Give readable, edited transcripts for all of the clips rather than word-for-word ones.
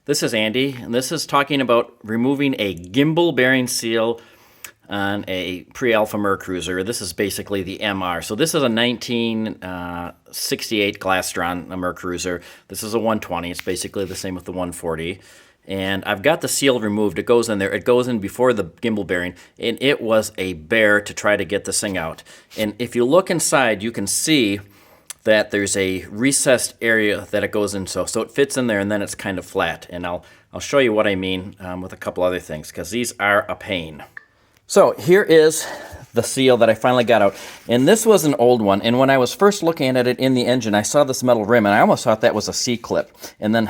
This is Andy, and this is talking about removing a gimbal bearing seal on a pre-alpha Mercruiser. This is basically the MR. So this is a 1968 Glastron Mercruiser. This is a 120. It's basically the same with the 140. And I've got the seal removed. It goes in there. It goes in before the gimbal bearing, and it was a bear to try to get this thing out. And if you look inside, you can see that there's a recessed area that it goes into. So it fits in there, and then it's kind of flat. And I'll show you what I mean with a couple other things, because these are a pain. So here is the seal that I finally got out. And this was an old one. And when I was first looking at it in the engine, I saw this metal rim, and I almost thought that was a C-clip. And then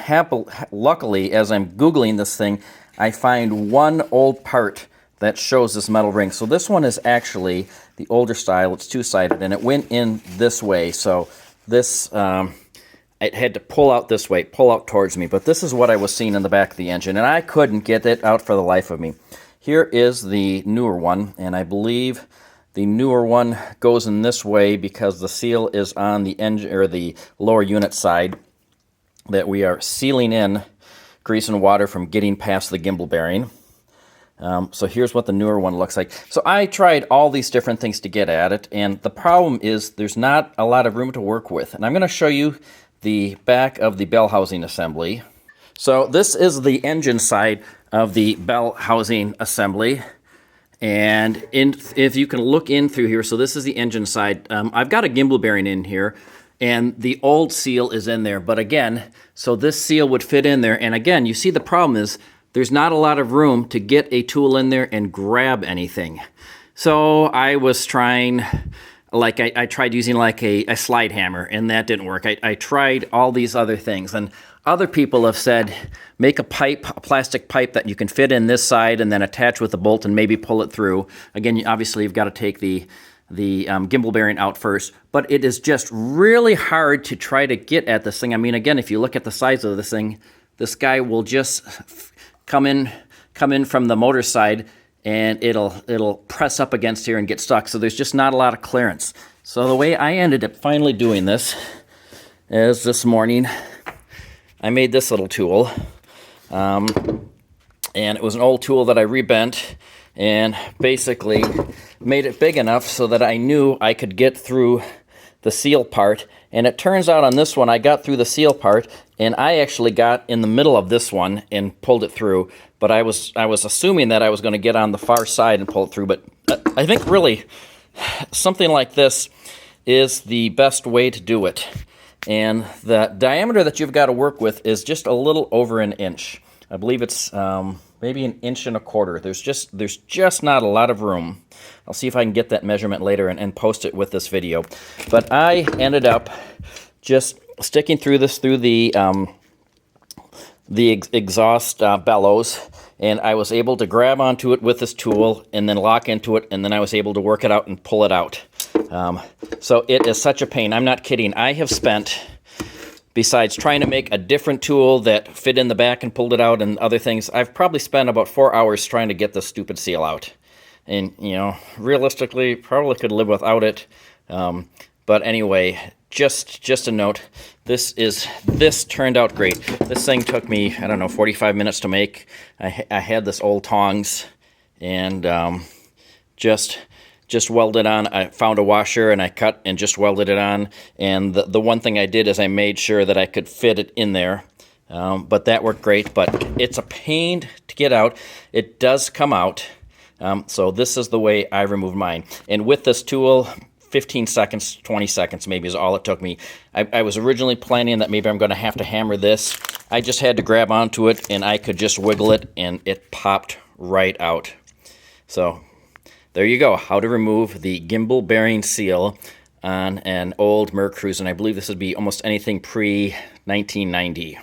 luckily, as I'm Googling this thing, I find one old part that shows this metal ring. So this one is actually the older style. It's two-sided, and it went in this way. So this, it had to pull out this way, pull out towards me. But this is what I was seeing in the back of the engine, and I couldn't get it out for the life of me. Here is the newer one, and I believe the newer one goes in this way because the seal is on the engine or the lower unit side that we are sealing in grease and water from getting past the gimbal bearing. So here's what the newer one looks like. So I tried all these different things to get at it, and the problem is there's not a lot of room to work with. And I'm going to show you the back of the bell housing assembly. So this is the engine side of the bell housing assembly. And if you can look in through here, so this is the engine side. I've got a gimbal bearing in here, and the old seal is in there. But again, so this seal would fit in there. And again, you see the problem is there's not a lot of room to get a tool in there and grab anything. So I was trying, like I tried using like a slide hammer, and that didn't work. I tried all these other things, and other people have said make a pipe, a plastic pipe that you can fit in this side and then attach with a bolt and maybe pull it through. Again, obviously you've got to take the gimbal bearing out first, but it is just really hard to try to get at this thing. I mean, again, if you look at the size of this thing, this guy will just come in from the motor side, and it'll press up against here and get stuck. So there's just not a lot of clearance. So the way I ended up finally doing this is this morning I made this little tool, and it was an old tool that I rebent and basically made it big enough so that I knew I could get through the seal part. And it turns out on this one I got through the seal part, and I actually got in the middle of this one and pulled it through. But I was assuming that I was going to get on the far side and pull it through. But I think really something like this is the best way to do it. And the diameter that you've got to work with is just a little over an inch. I believe it's maybe 1.25 inches. There's just not a lot of room. I'll see if I can get that measurement later and post it with this video. But I ended up just sticking through this through the exhaust bellows, and I was able to grab onto it with this tool and then lock into it, and then I was able to work it out and pull it out. So it is such a pain. I'm not kidding. I have spent, besides trying to make a different tool that fit in the back and pulled it out and other things, I've probably spent about 4 hours trying to get this stupid seal out. And, you know, realistically, probably could live without it. But anyway, just a note, this turned out great. This thing took me, I don't know, 45 minutes to make. I had this old tongs and just welded on. I found a washer and I cut and just welded it on. And the one thing I did is I made sure that I could fit it in there. But that worked great. But it's a pain to get out. It does come out. So this is the way I removed mine. And with this tool, 15 seconds, 20 seconds maybe is all it took me. I was originally planning that maybe I'm going to have to hammer this. I just had to grab onto it, and I could just wiggle it, and it popped right out. So there you go, how to remove the gimbal bearing seal on an old Mercruiser, and I believe this would be almost anything pre-1990.